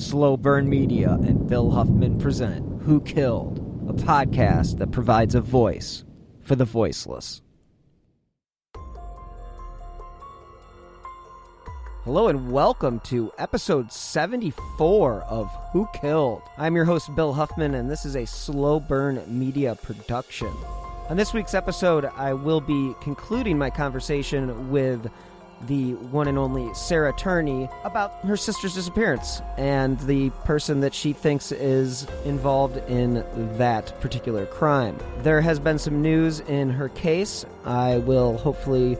Slow Burn Media and Bill Huffman present Who Killed, a podcast that provides a voice for the voiceless. Hello and welcome to episode 74 of Who Killed. I'm your host, Bill Huffman, and this is a Slow Burn Media production. On this week's episode, I will be concluding my conversation with the one and only Sarah Turney about her sister's disappearance and the person that she thinks is involved in that particular crime. There has been some news in her case. I will hopefully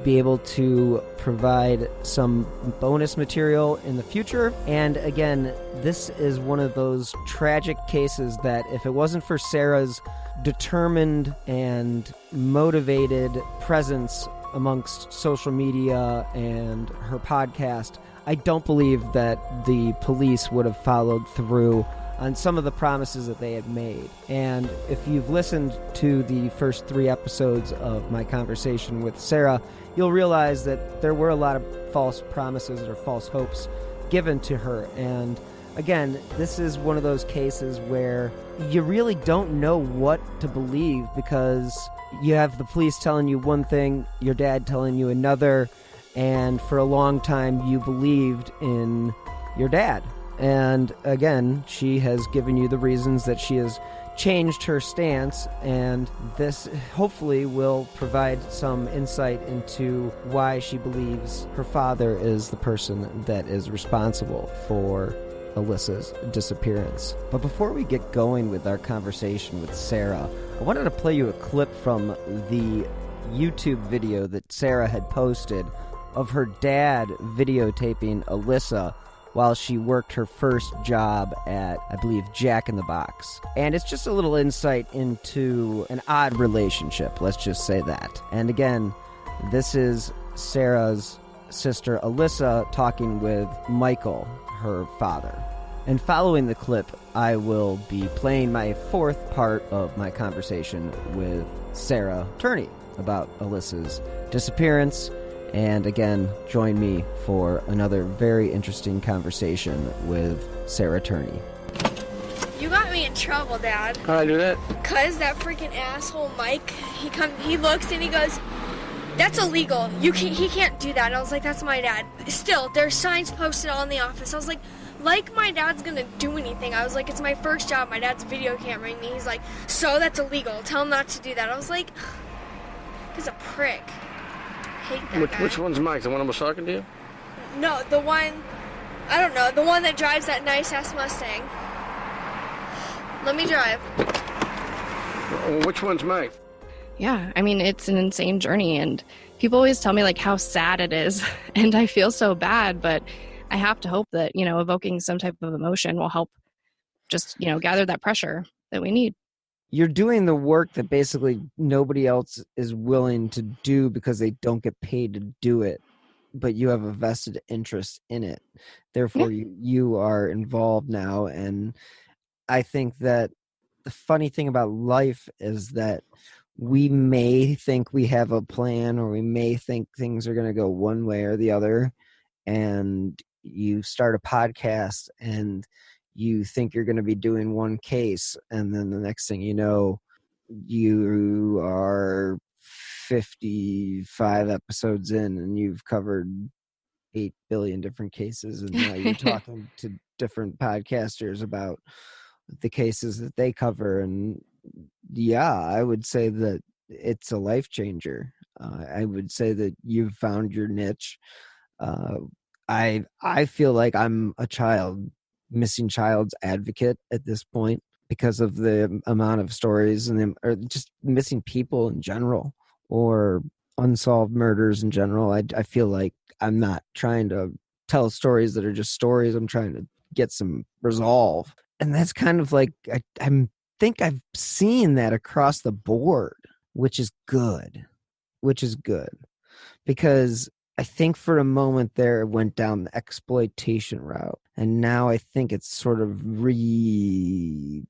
be able to provide some bonus material in the future. And again, this is one of those tragic cases that if it wasn't for Sarah's determined and motivated presence amongst social media and her podcast, I don't believe that the police would have followed through on some of the promises that they had made. And if you've listened to the first 3 episodes of my conversation with Sarah, you'll realize that there were a lot of false promises or false hopes given to her. And again, this is one of those cases where you really don't know what to believe, because you have the police telling you one thing, your dad telling you another, and for a long time you believed in your dad. And again, she has given you the reasons that she has changed her stance, and this hopefully will provide some insight into why she believes her father is the person that is responsible for Alissa's disappearance. But before we get going with our conversation with Sarah, I wanted to play you a clip from the YouTube video that Sarah had posted of her dad videotaping Alissa while she worked her first job at, I believe, Jack in the Box. And it's just a little insight into an odd relationship, let's just say that. And again, this is Sarah's sister Alissa talking with Michael, her father. And following the clip, I will be playing my 4th part of my conversation with Sarah Turney about Alissa's disappearance. And again, join me for another very interesting conversation with Sarah Turney. You got me in trouble, Dad. How'd I do that? Cause that freaking asshole Mike, he looks and he goes, "That's illegal. He can't do that." And I was like, "That's my dad." Still, there's signs posted all in the office. I was like my dad's gonna do anything. I was like, "It's my first job. My dad's video cameraing me." He's like, "So that's illegal. Tell him not to do that." I was like, he's a prick. Hate that guy. Which one's Mike? The one I was talking to you? No, the one, I don't know, the one that drives that nice-ass Mustang. Let me drive. Which one's Mike? Yeah, I mean, it's an insane journey, and people always tell me, like, how sad it is, and I feel so bad, but I have to hope that, evoking some type of emotion will help just, gather that pressure that we need. You're doing the work that basically nobody else is willing to do because they don't get paid to do it, but you have a vested interest in it. Therefore, you are involved now, and I think that the funny thing about life is that we may think we have a plan, or we may think things are going to go one way or the other, and you start a podcast and you think you're going to be doing one case, and then the next thing you know, you are 55 episodes in and you've covered 8 billion different cases, and now you're talking to different podcasters about the cases that they cover. And yeah, I would say that it's a life changer. I would say that you've found your niche. I feel like I'm a missing child's advocate at this point because of the amount of stories or just missing people in general, or unsolved murders in general. I feel like I'm not trying to tell stories that are just stories. I'm trying to get some resolve. And that's kind of like, I think I've seen that across the board, which is good. Because I think for a moment there it went down the exploitation route. And now I think it's sort of even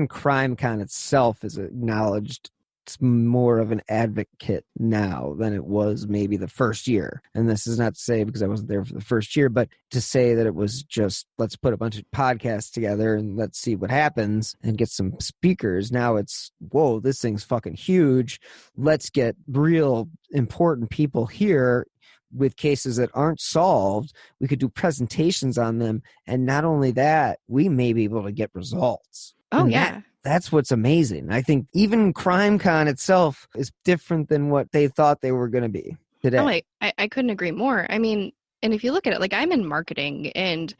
CrimeCon itself is acknowledged it's more of an advocate now than it was maybe the first year. And this is not to say because I wasn't there for the first year, but to say that it was just, let's put a bunch of podcasts together and let's see what happens and get some speakers. Now it's, whoa, this thing's fucking huge. Let's get real important people here with cases that aren't solved. We could do presentations on them. And not only that, we may be able to get results. Oh, And yeah. that's what's amazing. I think even CrimeCon itself is different than what they thought they were going to be today. Oh, I couldn't agree more. I mean, and if you look at it, like I'm in marketing, and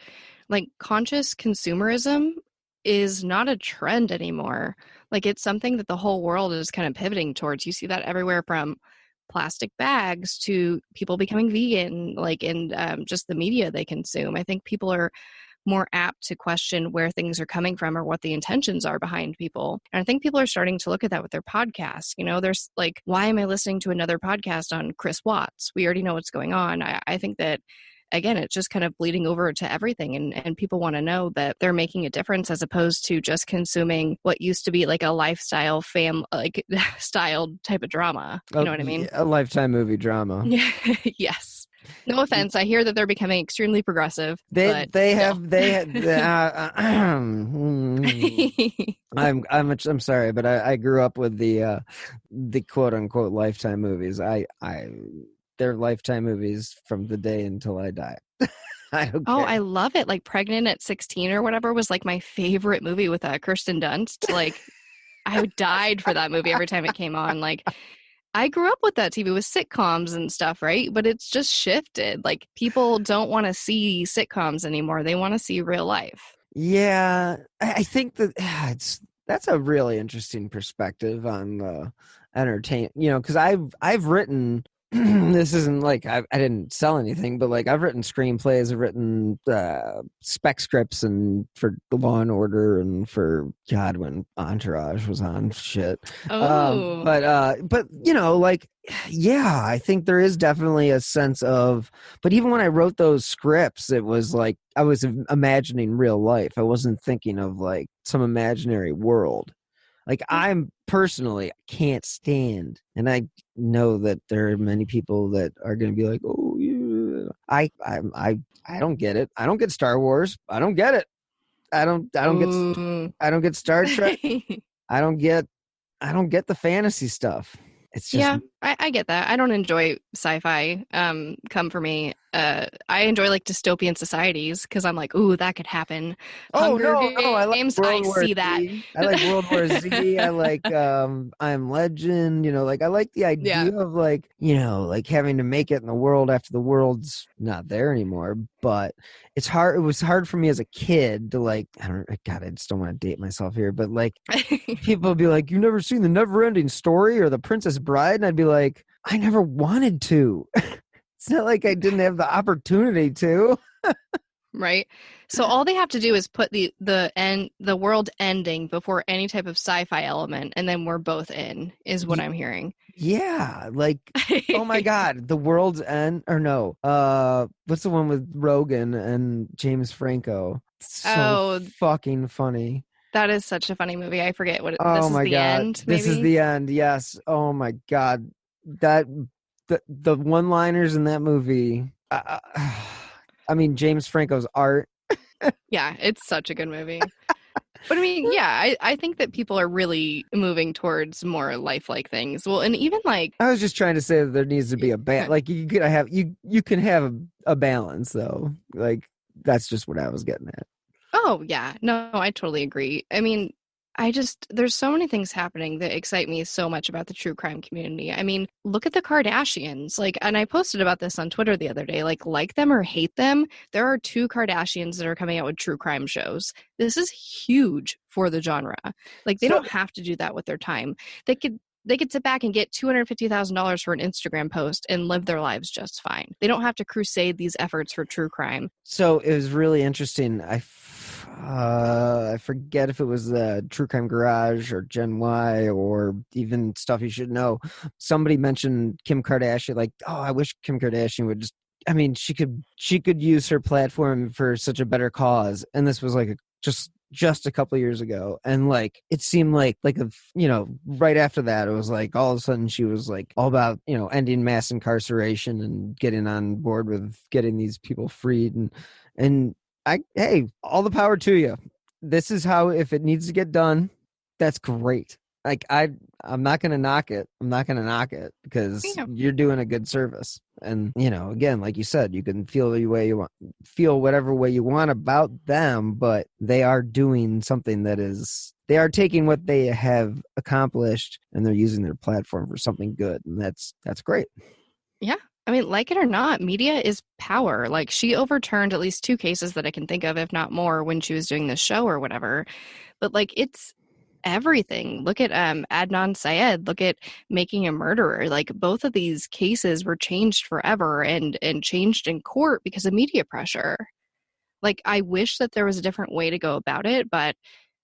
like conscious consumerism is not a trend anymore. Like it's something that the whole world is kind of pivoting towards. You see that everywhere from plastic bags to people becoming vegan, like in just the media they consume. I think people are more apt to question where things are coming from or what the intentions are behind people. And I think people are starting to look at that with their podcasts. You know, there's like, why am I listening to another podcast on Chris Watts? We already know what's going on. I think that, again, it's just kind of bleeding over to everything. And people want to know that they're making a difference as opposed to just consuming what used to be like a lifestyle styled type of drama. You know what I mean? A Lifetime movie drama. Yes. No offense. I hear that they're becoming extremely progressive. I'm sorry, but I grew up with the quote unquote Lifetime movies. They're Lifetime movies from the day until I die. I don't care. I love it. Like Pregnant at 16 or whatever was like my favorite movie with Kirsten Dunst. Like I died for that movie every time it came on. Like I grew up with that TV with sitcoms and stuff, right? But it's just shifted. Like people don't want to see sitcoms anymore. They want to see real life. Yeah, I think that that's a really interesting perspective on the entertainment. You know, because I've written. This isn't like I didn't sell anything, but like I've written screenplays, I've written spec scripts, and for the Law and Order, and for God when Entourage was on shit. Oh, But you know, like yeah, I think there is definitely a sense of. But even when I wrote those scripts, it was like I was imagining real life. I wasn't thinking of like some imaginary world. Like I'm personally can't stand, and I know that there are many people that are going to be like, "Oh, yeah." I don't get it. I don't get Star Wars. I don't get it. I don't get Star Trek. I don't get the fantasy stuff. It's just yeah, I get that. I don't enjoy sci-fi. Come for me. I enjoy like dystopian societies because I'm like, ooh, that could happen. Hunger Games, I like World War see that. Z. I like World War Z. I like I'm Legend. You know, like I like the idea of like, you know, like having to make it in the world after the world's not there anymore. But it's hard. It was hard for me as a kid to like. I just don't want to date myself here, but like people would be like, "You never seen the Never-Ending Story or the Princess Bride?" And I'd be like, "I never wanted to." It's not like I didn't have the opportunity to. Right. So all they have to do is put the world ending before any type of sci-fi element, and then we're both in, is what I'm hearing. Yeah, like oh my God, The World's End, or no, what's the one with Rogan and James Franco? So fucking funny. That is such a funny movie. I forget what Oh this is my the God. end. This is the end. Yes. Oh my God. The one-liners in that movie. I mean, James Franco's art. Yeah, it's such a good movie. But I mean, yeah, I think that people are really moving towards more lifelike things. Well, and even like I was just trying to say that there needs to be a balance. Like you can have a balance though. Like that's just what I was getting at. Oh yeah, no, I totally agree. I mean, there's so many things happening that excite me so much about the true crime community. I mean, look at the Kardashians. Like, and I posted about this on Twitter the other day, like them or hate them, there are 2 Kardashians that are coming out with true crime shows. This is huge for the genre. Like, they don't have to do that with their time. They could sit back and get $250,000 for an Instagram post and live their lives just fine. They don't have to crusade these efforts for true crime. So it was really interesting. I forget if it was the True Crime Garage or Gen Y or even Stuff You Should Know. Somebody mentioned Kim Kardashian, like, oh, I wish Kim Kardashian would just, I mean, she could use her platform for such a better cause. And this was like just just a couple years ago, and like it seemed like a, you know, right after that it was like all of a sudden she was like all about, you know, ending mass incarceration and getting on board with getting these people freed, and hey, all the power to you. This is how, if it needs to get done, that's great. Like I'm not going to knock it. I'm not going to knock it because you're doing a good service. And, you know, again, like you said, you can feel the way you want, feel whatever way you want about them, but they are doing something that is, they are taking what they have accomplished and they're using their platform for something good. And that's great. Yeah. I mean, like it or not, media is power. Like, she overturned at least 2 cases that I can think of, if not more, when she was doing this show or whatever. But like, it's everything. Look at Adnan Syed. Look at Making a Murderer. Like, both of these cases were changed forever and changed in court because of media pressure. Like, I wish that there was a different way to go about it, but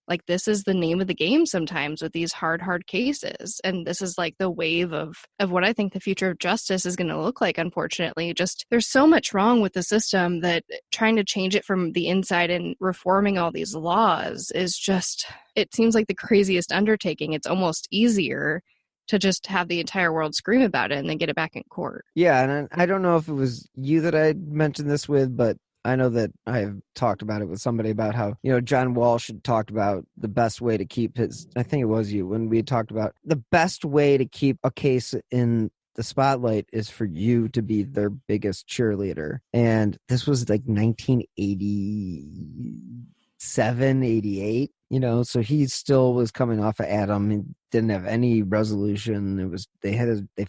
like, this is the name of the game sometimes with these hard cases. And this is like the wave of what I think the future of justice is going to look like, unfortunately. Just, there's so much wrong with the system that trying to change it from the inside and reforming all these laws is just, it seems like the craziest undertaking. It's almost easier to just have the entire world scream about it and then get it back in court. Yeah, and I don't know if it was you that I mentioned this with, but I know that I've talked about it with somebody about how, you know, John Walsh had talked about the best way to keep his, I think it was you, when we talked about the best way to keep a case in the spotlight is for you to be their biggest cheerleader. And this was like 1987, 88, you know, so he still was coming off of Adam. He didn't have any resolution. It was, they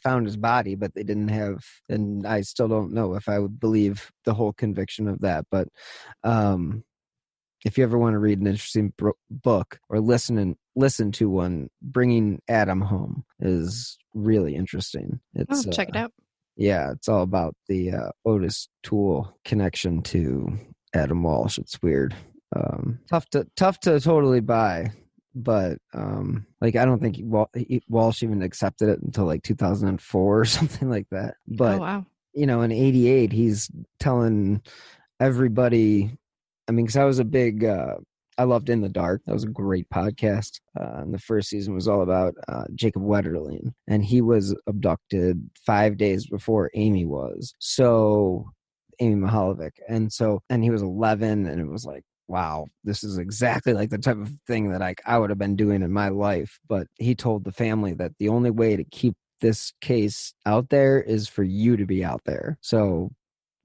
found his body, but they didn't have, and I still don't know if I would believe the whole conviction of that. But if you ever want to read an interesting book or listen to one, Bringing Adam Home is really interesting. It's check it out. Yeah, it's all about the Otis Toole connection to Adam Walsh. It's weird. Tough to totally buy, but like I don't think Walsh even accepted it until like 2004 or something like that. But wow. You know, in 88 he's telling everybody, I mean, because I was a big I loved In the Dark. That was a great podcast. And the first season was all about Jacob Wetterling, and he was abducted 5 days before Amy was. So Amy Mahalovic. And he was 11, and it was like, wow, this is exactly like the type of thing that I would have been doing in my life. But he told the family that the only way to keep this case out there is for you to be out there. So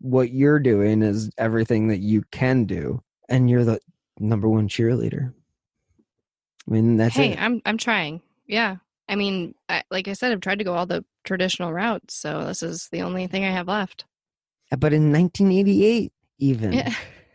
what you're doing is everything that you can do, and you're the number one cheerleader. I mean, that's it. Hey, I'm trying. Yeah. I mean, like I said, I've tried to go all the traditional routes, so this is the only thing I have left. But in 1988, even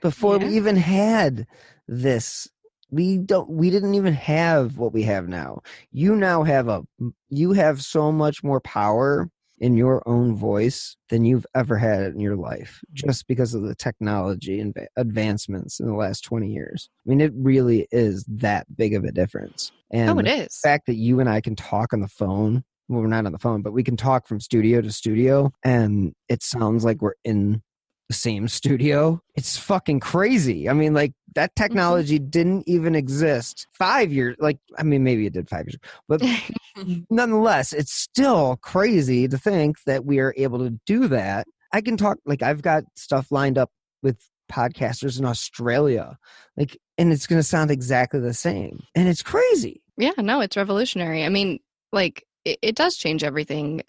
before we even had this, we didn't even have what we have now. You now have so much more power in your own voice than you've ever had in your life, just because of the technology and advancements in the last 20 years. I mean, it really is that big of a difference. And it is. The fact that you and I can talk on the phone, well, we're not on the phone, but we can talk from studio to studio, and it sounds like we're in the same studio. It's fucking crazy. I mean, like, that technology didn't even exist 5 years. Like, I mean, maybe it did 5 years, but nonetheless, it's still crazy to think that we are able to do that. I can talk, like, I've got stuff lined up with podcasters in Australia, like, and it's going to sound exactly the same. And it's crazy. Yeah, no, it's revolutionary. I mean, like, it does change everything.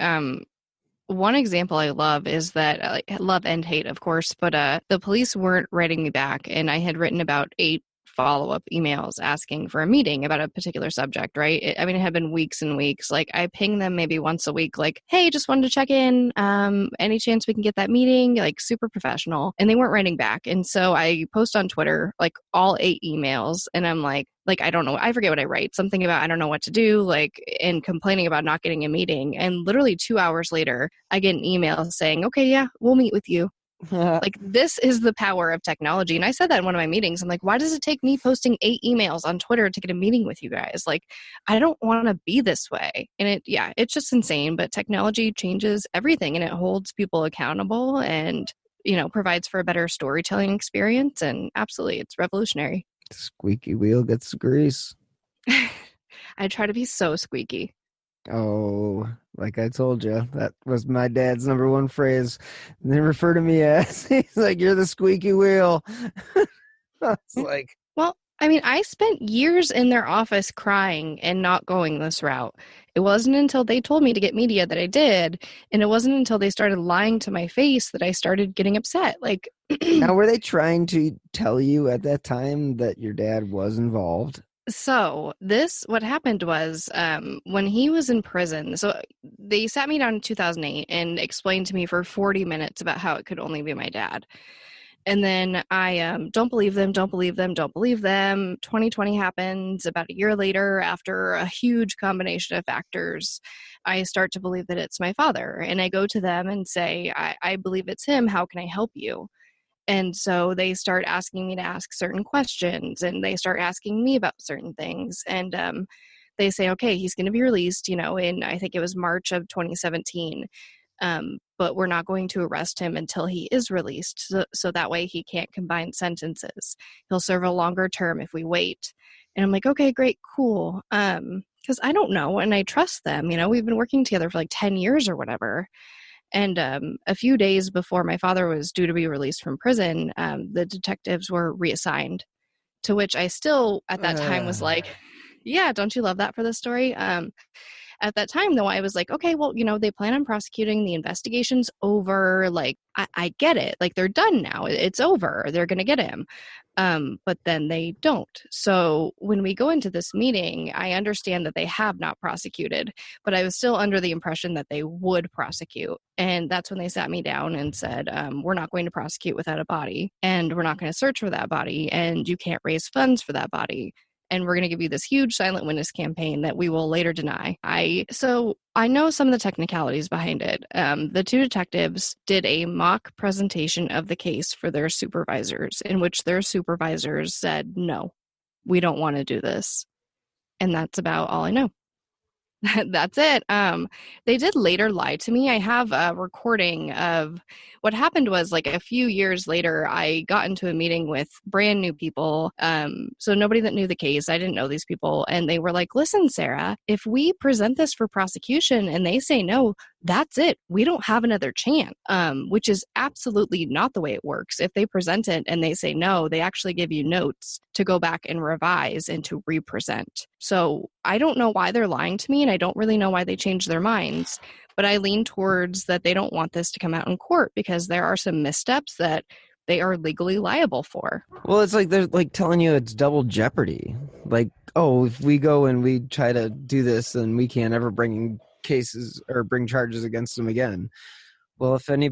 One example I love is that, like, love and hate, of course, but the police weren't writing me back, and I had written about 8 follow-up emails asking for a meeting about a particular subject, right? It had been weeks and weeks. Like, I ping them maybe once a week, like, hey, just wanted to check in. Any chance we can get that meeting? Like, super professional. And they weren't writing back. And so I post on Twitter, like, all 8 emails, and I'm like, I don't know, I forget what I write. Something about, I don't know what to do, like, and complaining about not getting a meeting. And literally 2 hours later, I get an email saying, okay, yeah, we'll meet with you. Like, this is the power of technology. And I said that in one of my meetings. I'm like, why does it take me posting 8 emails on Twitter to get a meeting with you guys? Like, I don't want to be this way. And it's just insane. But technology changes everything, and it holds people accountable and, provides for a better storytelling experience. And absolutely, it's revolutionary. Squeaky wheel gets the grease. I try to be so squeaky. Oh, like I told you, that was my dad's number one phrase. And they refer to me as, he's like, you're the squeaky wheel. It's like, Well, I mean, I spent years in their office crying and not going this route. It wasn't until they told me to get media that I did, and it wasn't until they started lying to my face that I started getting upset. Like, now were they trying to tell you at that time that your dad was involved? so what happened was when he was in prison, so they sat me down in 2008 and explained to me for 40 minutes about how it could only be my dad. And then I don't believe them. 2020 happens. About a year later, after a huge combination of factors, I start to believe that it's my father. And I go to them and say, I believe it's him. How can I help you? And so they start asking me to ask certain questions, and they start asking me about certain things. And they say, okay, he's going to be released, in, I think it was March of 2017. But we're not going to arrest him until he is released. So that way he can't combine sentences. He'll serve a longer term if we wait. And I'm like, okay, great, cool. Because I don't know, and I trust them. We've been working together for like 10 years or whatever. And a few days before my father was due to be released from prison, the detectives were reassigned, to which I still at that time was like, yeah, don't you love that for this story? At that time, though, I was like, okay, well, they plan on prosecuting. The investigation's over. Like, I get it. Like, they're done now. It's over. They're going to get him. But then they don't. So when we go into this meeting, I understand that they have not prosecuted, but I was still under the impression that they would prosecute. And that's when they sat me down and said, we're not going to prosecute without a body, and we're not going to search for that body, and you can't raise funds for that body. And we're going to give you this huge silent witness campaign that we will later deny. So I know some of the technicalities behind it. The two detectives did a mock presentation of the case for their supervisors, in which their supervisors said, no, we don't want to do this. And that's about all I know. That's it. They did later lie to me. I have a recording of what happened. Was like a few years later, I got into a meeting with brand new people. So nobody that knew the case. I didn't know these people. And they were like, listen, Sarah, if we present this for prosecution and they say no, that's it. We don't have another chance, which is absolutely not the way it works. If they present it and they say no, they actually give you notes to go back and revise and to represent. So I don't know why they're lying to me, and I don't really know why they changed their minds, but I lean towards that they don't want this to come out in court because there are some missteps that they are legally liable for. Well, it's like they're like telling you it's double jeopardy. Like, oh, if we go and we try to do this, then we can't ever bring cases or bring charges against them again. Well, if any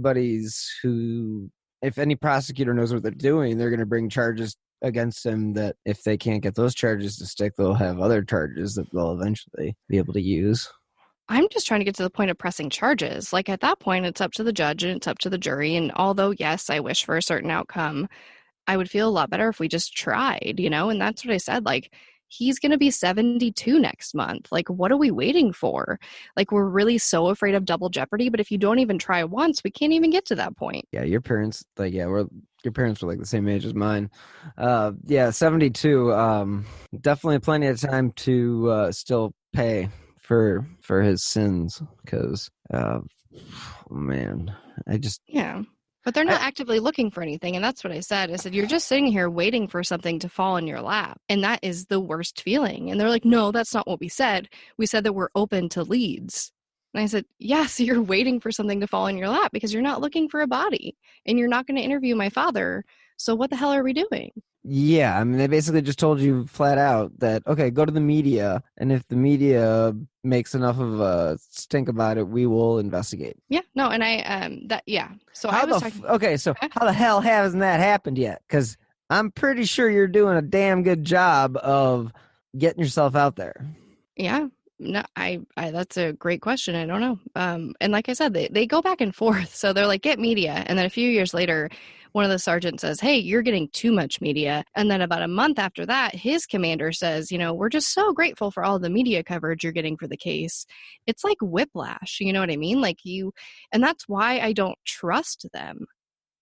prosecutor knows what they're doing, they're going to bring charges against him that if they can't get those charges to stick, they'll have other charges that they'll eventually be able to use. I'm just trying to get to the point of pressing charges. Like at that point, it's up to the judge and it's up to the jury. And although, yes, I wish for a certain outcome, I would feel a lot better if we just tried, And that's what I said. Like, he's going to be 72 next month. Like, what are we waiting for? Like, we're really so afraid of double jeopardy. But if you don't even try once, we can't even get to that point. Yeah, your parents, your parents were like the same age as mine. 72. Definitely plenty of time to still pay for his sins, because man, yeah. But they're not actively looking for anything. And that's what I said. I said, you're just sitting here waiting for something to fall in your lap. And that is the worst feeling. And they're like, no, that's not what we said. We said that we're open to leads. And I said, yes, you're waiting for something to fall in your lap because you're not looking for a body and you're not going to interview my father. So what the hell are we doing? Yeah, I mean, they basically just told you flat out that, okay, go to the media, and if the media makes enough of a stink about it, we will investigate. Yeah, no, and So how the hell hasn't that happened yet? Because I'm pretty sure you're doing a damn good job of getting yourself out there. Yeah. No, I that's a great question. I don't know. And like I said, they go back and forth. So they're like, get media. And then a few years later, one of the sergeants says, hey, you're getting too much media. And then about a month after that, his commander says, we're just so grateful for all the media coverage you're getting for the case. It's like whiplash. You know what I mean? And that's why I don't trust them.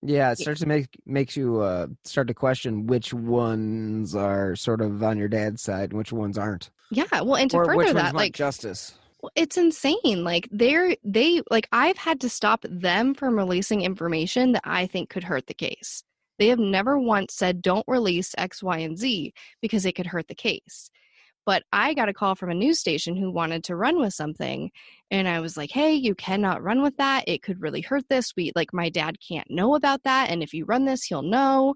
Yeah, it starts to makes you start to question which ones are sort of on your dad's side and which ones aren't. Yeah, well, and to Or which further ones that, want like, justice. well, it's insane. Like like I've had to stop them from releasing information that I think could hurt the case. They have never once said don't release X, Y, and Z because it could hurt the case. But I got a call from a news station who wanted to run with something. And I was like, hey, you cannot run with that. It could really hurt this. Like, my dad can't know about that. And if you run this, he'll know.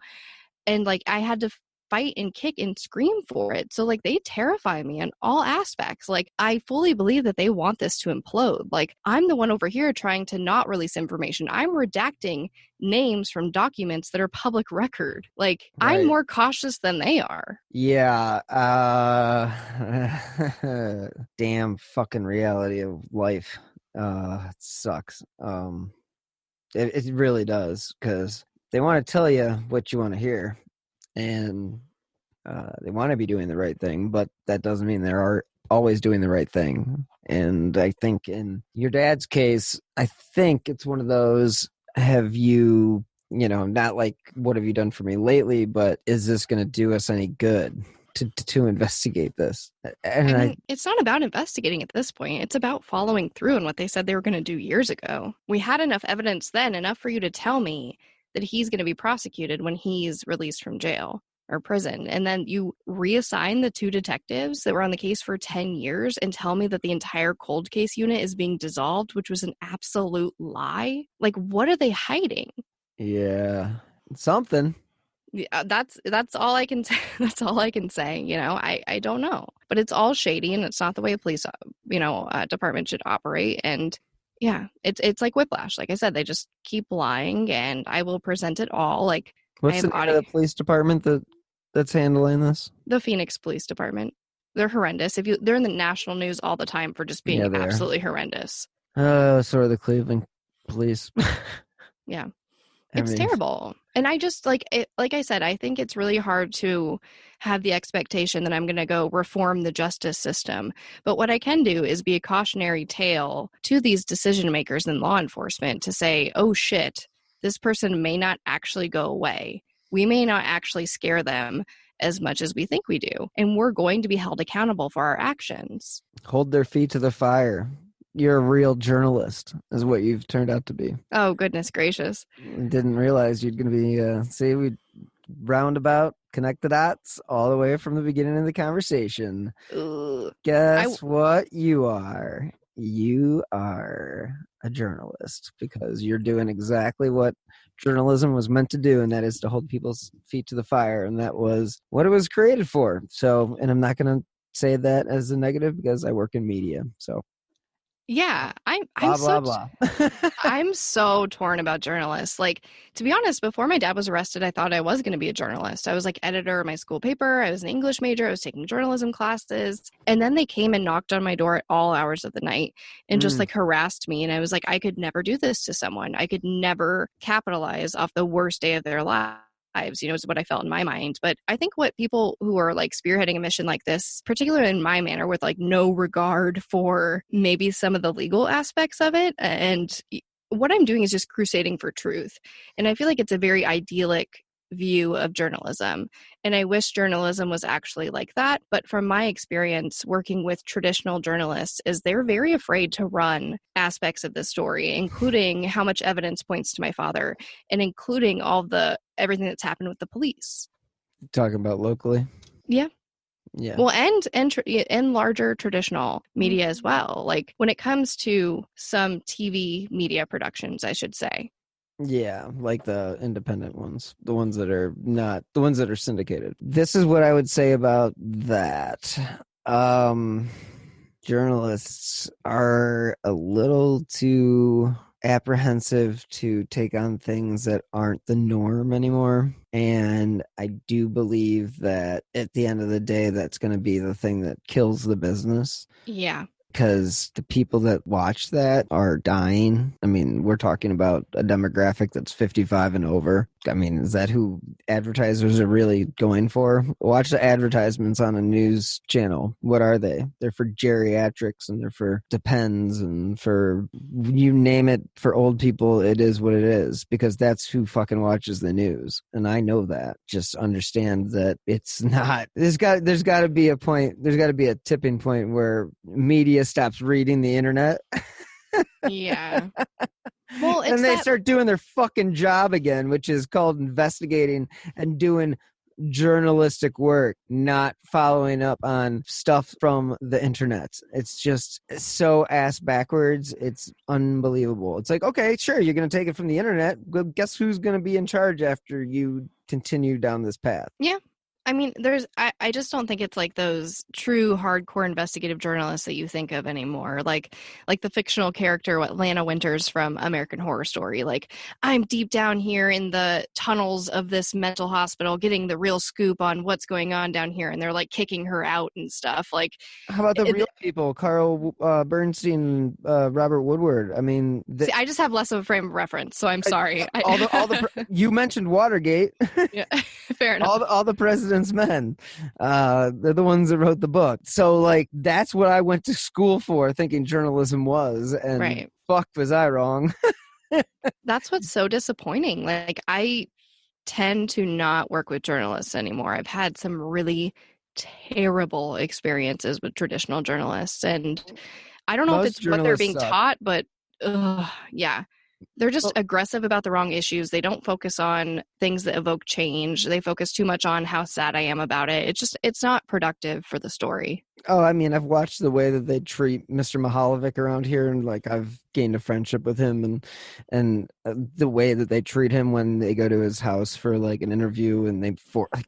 And like, I had to fight and kick and scream for it. So like, they terrify me in all aspects. Like, I fully believe that they want this to implode. Like, I'm the one over here trying to not release information. I'm redacting names from documents that are public record. Like, Right. I'm more cautious than they are. Yeah. Damn fucking reality of life. It sucks. It really does, because they want to tell you what you want to hear, and they want to be doing the right thing, but that doesn't mean they're always doing the right thing. And I think in your dad's case, I think it's one of those, have you, not like, what have you done for me lately, but is this going to do us any good to investigate this? And I mean, it's not about investigating at this point. It's about following through on what they said they were going to do years ago. We had enough evidence then, enough for you to tell me that he's going to be prosecuted when he's released from jail or prison. And then you reassign the 2 detectives that were on the case for 10 years and tell me that the entire cold case unit is being dissolved, which was an absolute lie. Like, what are they hiding? Yeah, something. Yeah, that's all I can say. That's all I can say. I don't know, but it's all shady, and it's not the way a police, department should operate. And yeah, it's like whiplash. Like I said, they just keep lying, and I will present it all. Like, What's the name of the police department that's handling this? The Phoenix Police Department. They're horrendous. They're in the national news all the time for just being absolutely horrendous. So are the Cleveland police. Yeah. It's terrible. And I just like I said, I think it's really hard to have the expectation that I'm going to go reform the justice system. But what I can do is be a cautionary tale to these decision makers in law enforcement to say, oh shit, this person may not actually go away. We may not actually scare them as much as we think we do. And we're going to be held accountable for our actions. Hold their feet to the fire. You're a real journalist, is what you've turned out to be. Oh, goodness gracious. Didn't realize you'd going to be, we roundabout, connect the dots all the way from the beginning of the conversation. Guess what you are? You are a journalist, because you're doing exactly what journalism was meant to do, and that is to hold people's feet to the fire, and that was what it was created for. So, and I'm not going to say that as a negative because I work in media, so. Yeah, I'm so torn about journalists. Like, to be honest, before my dad was arrested, I thought I was going to be a journalist. I was like editor of my school paper. I was an English major. I was taking journalism classes. And then they came and knocked on my door at all hours of the night and just like harassed me. And I was like, I could never do this to someone. I could never capitalize off the worst day of their lives. Is what I felt in my mind. But I think what people who are like spearheading a mission like this, particularly in my manner, with like no regard for maybe some of the legal aspects of it, and what I'm doing is just crusading for truth. And I feel like it's a very idyllic view of journalism. And I wish journalism was actually like that. But from my experience working with traditional journalists, is they're very afraid to run aspects of the story, including how much evidence points to my father, and including everything that's happened with the police. Talking about locally? Yeah. Yeah. Well, and larger traditional media as well. Like when it comes to some TV media productions, I should say. Yeah, like the independent ones, the ones that are not, the ones that are syndicated. This is what I would say about that. Journalists are a little too apprehensive to take on things that aren't the norm anymore. And I do believe that at the end of the day, that's going to be the thing that kills the business. Yeah. Because the people that watch that are dying. I mean, we're talking about a demographic that's 55 and over. I mean, is that who advertisers are really going for? Watch the advertisements on a news channel. What are they? They're for geriatrics and they're for Depends and for you name it. For old people, it is what it is because that's who fucking watches the news. And I know that. Just understand that it's not. There's got to be a point. There's got to be a tipping point where media stops reading the internet. Yeah. Well, and they start doing their fucking job again, which is called investigating and doing journalistic work, not following up on stuff from the internet. It's just so ass backwards. It's unbelievable. It's like, okay, sure, you're going to take it from the internet. Well, guess who's going to be in charge after you continue down this path? Yeah. I mean, I just don't think it's like those true hardcore investigative journalists that you think of anymore. Like the fictional character, Lana Winters from American Horror Story. Like, I'm deep down here in the tunnels of this mental hospital getting the real scoop on what's going on down here. And they're like kicking her out and stuff. Like, how about the real people? Carl Bernstein, Robert Woodward. I mean, see, I just have less of a frame of reference, so I'm sorry. You mentioned Watergate. Yeah, fair enough. All the president's men, they're the ones that wrote the book. So like that's what I went to school for, thinking journalism was, and right. Fuck was I wrong. That's what's so disappointing. Like, I tend to not work with journalists anymore. I've had some really terrible experiences with traditional journalists, and I don't know if it's what they're being taught, but yeah. They're just aggressive about the wrong issues. They don't focus on things that evoke change. They focus too much on how sad I am about it. It's not productive for the story. Oh, I mean, I've watched the way that they treat Mr. Mahalovic around here, and like I've gained a friendship with him, and the way that they treat him when they go to his house for like an interview, and they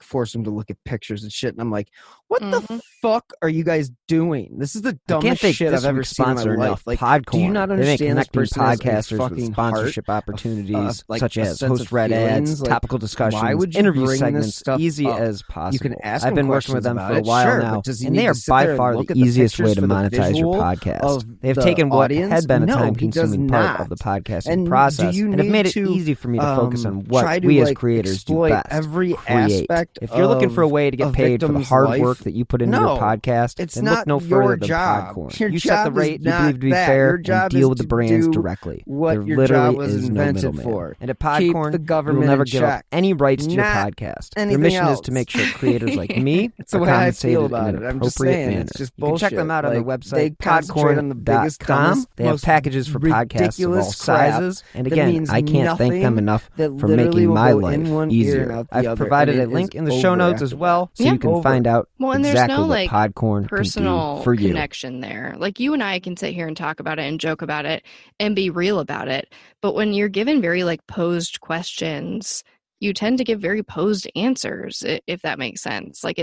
force him to look at pictures and shit. And I'm like, what the fuck are you guys doing? This is the dumbest shit I've ever seen in my life. Like, Podcorn. Do you not understand this person podcasters with sponsorship opportunities such as host read ads, like, topical discussions, why would you interview bring segments, this easy up? as possible. You can ask I've been working with them for a while now, and they are by far the easiest way to monetize your podcast. They've taken what had been a time-consuming part of the podcasting process and have made it easy for me to focus on what we as creators do best, every create. aspect. If you're looking for a way to get paid for the hard work that you put into your podcast, then look no further than Podcorn. You set the rate you believe to be fair and deal with the brands directly. There literally is no middleman. And at Podcorn, you will never give up any rights to your podcast. Their mission is to make sure creators like me are compensated in an appropriate manner. You can check them out on their website, podcorn.com. They have packages for podcasts of all sizes. And again, I can't thank them enough for making my life easier. I've provided a link in the show notes as well, so you can find out exactly what Podcorn personal can do for you. Connection there. Like, you and I can sit here and talk about it and joke about it and be real about it. But when you're given very like posed questions, you tend to give very posed answers, if that makes sense. Like,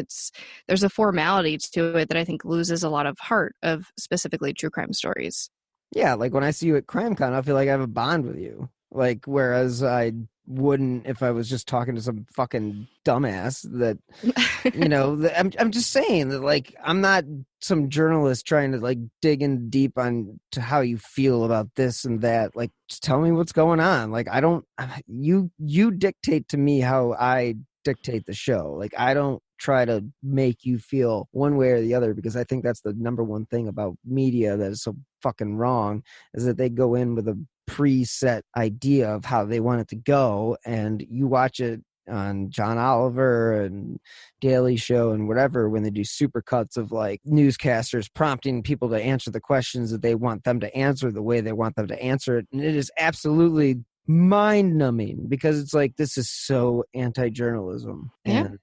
there's a formality to it that I think loses a lot of heart of specifically true crime stories. Yeah, like when I see you at CrimeCon, I feel like I have a bond with you. Like, whereas I wouldn't if I was just talking to some fucking dumbass that, you know, I'm just saying that, like, I'm not some journalist trying to like dig in deep on to how you feel about this and that. Like, just tell me what's going on. Like, you dictate to me how I dictate the show. Like, I don't try to make you feel one way or the other, because I think that's the number one thing about media that is so fucking wrong, is that they go in with a preset idea of how they want it to go, and you watch it on John Oliver and Daily Show and whatever, when they do super cuts of like newscasters prompting people to answer the questions that they want them to answer the way they want them to answer it. And it is absolutely mind-numbing, because it's like, this is so anti-journalism. Yeah. And,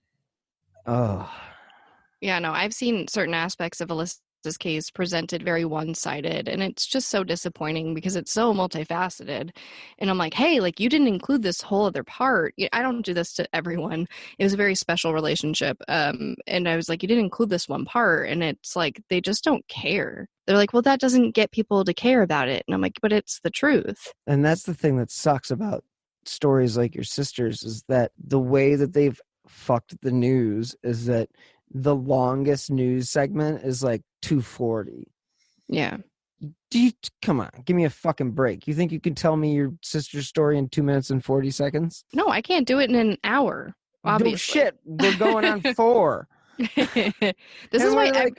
yeah, no, I've seen certain aspects of Alyssa's case presented very one-sided, and it's just so disappointing because it's so multifaceted. And I'm like, hey, like, you didn't include this whole other part. I don't do this to everyone. It was a very special relationship. And I was like, you didn't include this one part. And it's like, they just don't care. They're like, well, that doesn't get people to care about it. And I'm like, but it's the truth. And that's the thing that sucks about stories like your sister's, is that the way that they've fucked the news is that the longest news segment is like 240. Yeah. Come on, give me a fucking break. You think you can tell me your sister's story in 2 minutes and 40 seconds? No, I can't do it in an hour, obviously. No shit, we're going on 4. This is why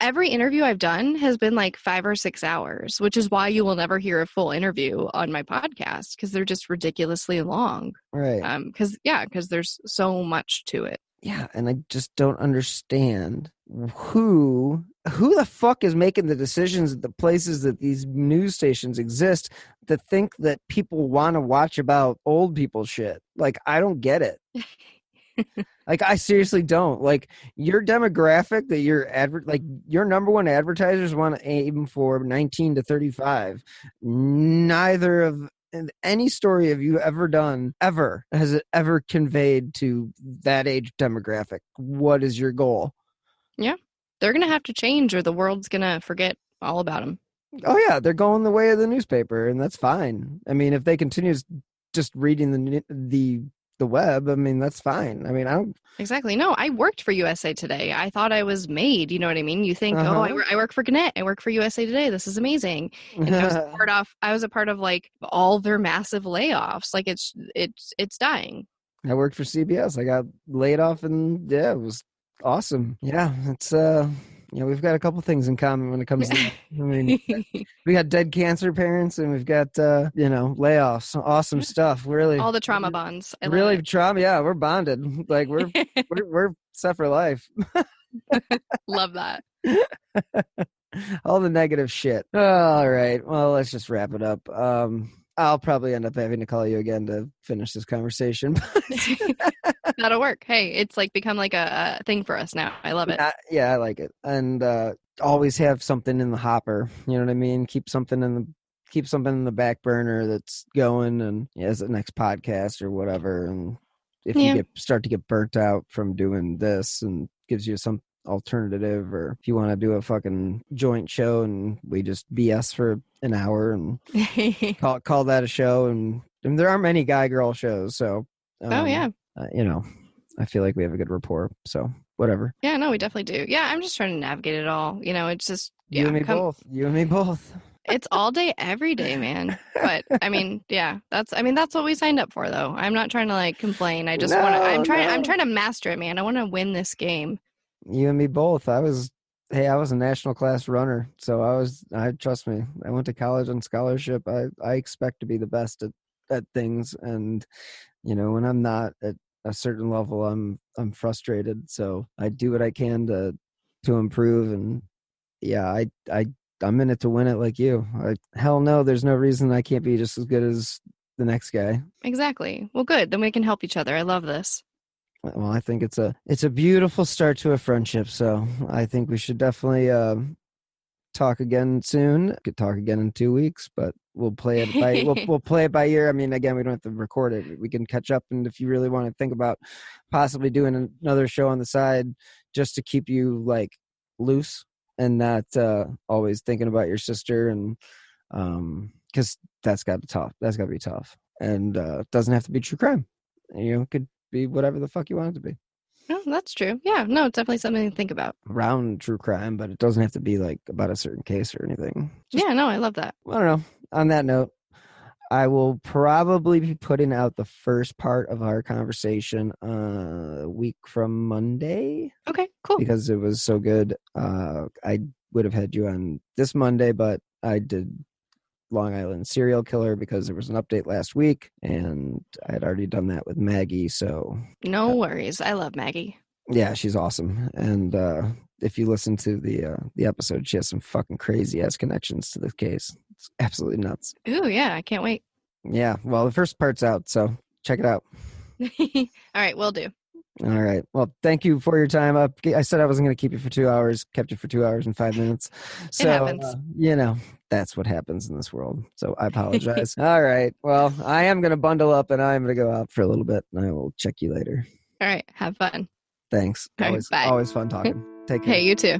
every interview I've done has been like 5 or 6 hours, which is why you will never hear a full interview on my podcast, because they're just ridiculously long. Right. Because there's so much to it. Yeah, and I just don't understand who the fuck is making the decisions at the places that these news stations exist that think that people want to watch about old people shit. Like, I don't get it. Like, I seriously don't. Like, your demographic that your number one advertisers want to aim for 19 to 35. Neither of any story have you ever done has it ever conveyed to that age demographic. What is your goal? Yeah, they're gonna have to change, or the world's gonna forget all about them. Oh yeah, they're going the way of the newspaper, and that's fine. I mean, if they continue just reading the web, I mean, that's fine. I mean, I don't exactly. No, I worked for USA Today. I thought I was made. You know what I mean? You think, I work for Gannett. I work for USA Today. This is amazing. And I was a part of like all their massive layoffs. Like it's dying. I worked for CBS. I got laid off, and yeah, it was awesome. Yeah, it's we've got a couple things in common when it comes to, I mean, we got dead cancer parents, and we've got, layoffs. Awesome stuff. Really. All the trauma bonds. Really trauma. Yeah, we're bonded. Like, we're set for life. Love that. All the negative shit. All right. Well, let's just wrap it up. I'll probably end up having to call you again to finish this conversation. That'll work. Hey, it's like become like a thing for us now. I love it. Yeah, I like it. And always have something in the hopper. You know what I mean? Keep something in the back burner that's going, and as the next podcast or whatever. And if you start to get burnt out from doing this, and gives you some alternative, or if you want to do a fucking joint show and we just BS for an hour and call that a show, and there aren't many guy girl shows, so I feel like we have a good rapport, so whatever. Yeah, no, we definitely do. Yeah, I'm just trying to navigate it all. It's just you and me both. It's all day, every day, man. But I mean, yeah, that's what we signed up for, though. I'm not trying to like complain. I just I'm trying to master it, man. I want to win this game. You and me both. I was a national class runner, so trust me, I went to college on scholarship. I expect to be the best at things, and when I'm not at a certain level, I'm frustrated. So I do what I can to improve, and yeah, I'm in it to win it like you. Hell no, there's no reason I can't be just as good as the next guy. Exactly. Well, good. Then we can help each other. I love this. Well, I think it's a beautiful start to a friendship. So I think we should definitely talk again soon. Could talk again in 2 weeks, but we'll play it by we'll play it by ear. I mean, again, we don't have to record it. We can catch up, and if you really want to think about possibly doing another show on the side, just to keep you like loose and not always thinking about your sister, and because that's got to be tough, and it doesn't have to be true crime. It could be whatever the fuck you want it to be. No, that's true. Yeah, no, it's definitely something to think about. Around true crime, but it doesn't have to be like about a certain case or anything. Yeah, no, I love that. I don't know. On that note, I will probably be putting out the first part of our conversation a week from Monday. Okay, cool. Because it was so good. I would have had you on this Monday, but I did Long Island serial killer because there was an update last week, and I had already done that with Maggie. So no worries. I love Maggie. Yeah, she's awesome. And if you listen to the episode, she has some fucking crazy ass connections to this case. It's absolutely nuts. Ooh, yeah, I can't wait. Yeah, well, the first part's out, so check it out. All right, will do. All right. Well, thank you for your time. I said I wasn't going to keep you for 2 hours. Kept you for 2 hours and 5 minutes. So, it happens. That's what happens in this world. So I apologize. All right. Well, I am going to bundle up, and I'm going to go out for a little bit, and I will check you later. All right. Have fun. Thanks. Always fun talking. Take care. Hey, you too.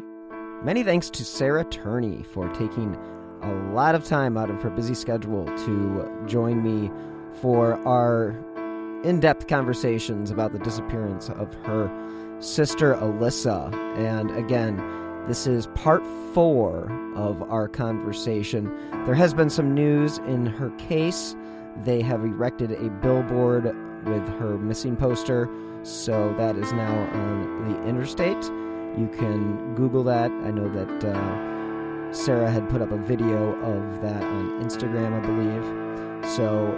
Many thanks to Sarah Turney for taking a lot of time out of her busy schedule to join me for our in-depth conversations about the disappearance of her sister, Alissa. And again, This is part 4 of our conversation. There has been some news in her case. They have erected a billboard with her missing poster, so that is now on the interstate. You can Google that. I know that Sarah had put up a video of that on Instagram, I believe. So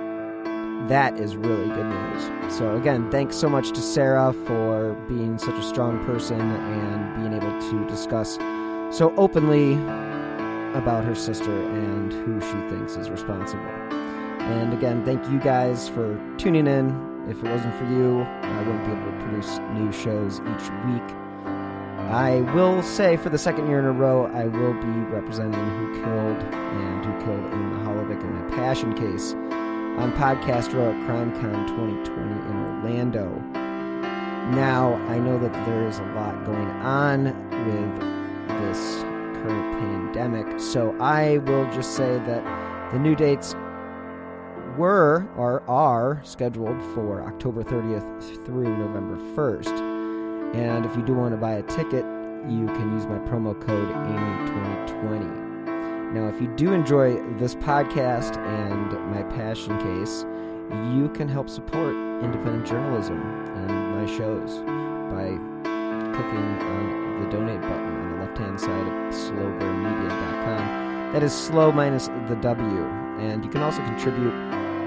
that is really good news. So again, thanks so much to Sarah for being such a strong person and being able to discuss so openly about her sister and who she thinks is responsible. And again, thank you guys for tuning in. If it wasn't for you, I wouldn't be able to produce new shows each week. I will say for the second year in a row, I will be representing Who Killed and Who Killed in the Holovic in my Passion case on Podcast Row at CrimeCon 2020 in Orlando. Now, I know that there is a lot going on with this current pandemic, so I will just say that the new dates were or are scheduled for October 30th through November 1st. And if you do want to buy a ticket, you can use my promo code AMY2020. Now, if you do enjoy this podcast and my passion case, you can help support independent journalism and my shows by clicking on the donate button on the left-hand side of slowburnmedia.com. That is slow minus the W. And you can also contribute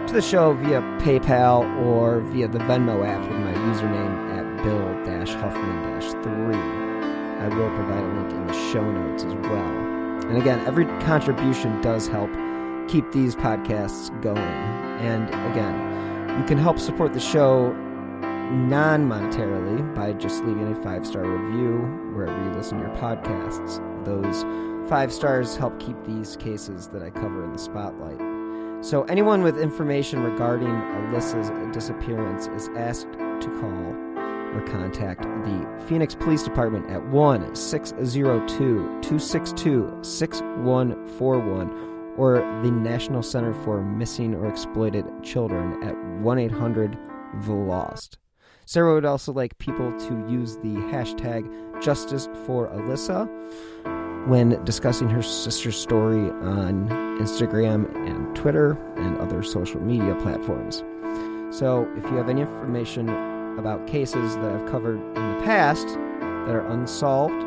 to the show via PayPal or via the Venmo app with my username at Bill-Huffman-3. I will provide a link in the show notes as well. And again, every contribution does help keep these podcasts going. And again, you can help support the show non-monetarily by just leaving a 5-star review wherever you listen to your podcasts. Those 5 stars help keep these cases that I cover in the spotlight. So anyone with information regarding Alissa's disappearance is asked to call or contact the Phoenix Police Department at 1-602-262-6141 or the National Center for Missing or Exploited Children at 1-800-THE-LOST. Sarah would also like people to use the hashtag #JusticeForAlissa when discussing her sister's story on Instagram and Twitter and other social media platforms. So if you have any information about cases that I've covered in the past that are unsolved,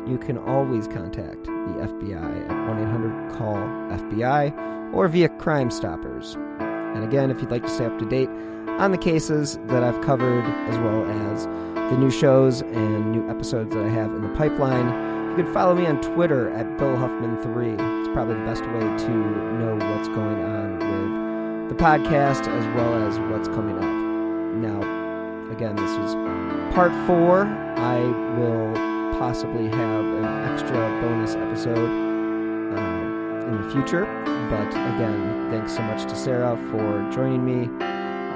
you can always contact the FBI at 1-800-CALL-FBI or via Crime Stoppers. And again, if you'd like to stay up to date on the cases that I've covered, as well as the new shows and new episodes that I have in the pipeline, you can follow me on Twitter at BillHuffman3. It's probably the best way to know what's going on with the podcast as well as what's coming up. Now, again, this was part 4. I will possibly have an extra bonus episode in the future. But again, thanks so much to Sarah for joining me.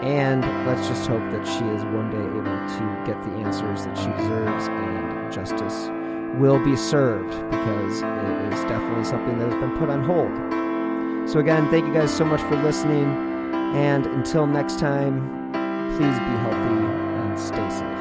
And let's just hope that she is one day able to get the answers that she deserves and justice will be served, because it is definitely something that has been put on hold. So again, thank you guys so much for listening. And until next time, please be healthy and stay safe.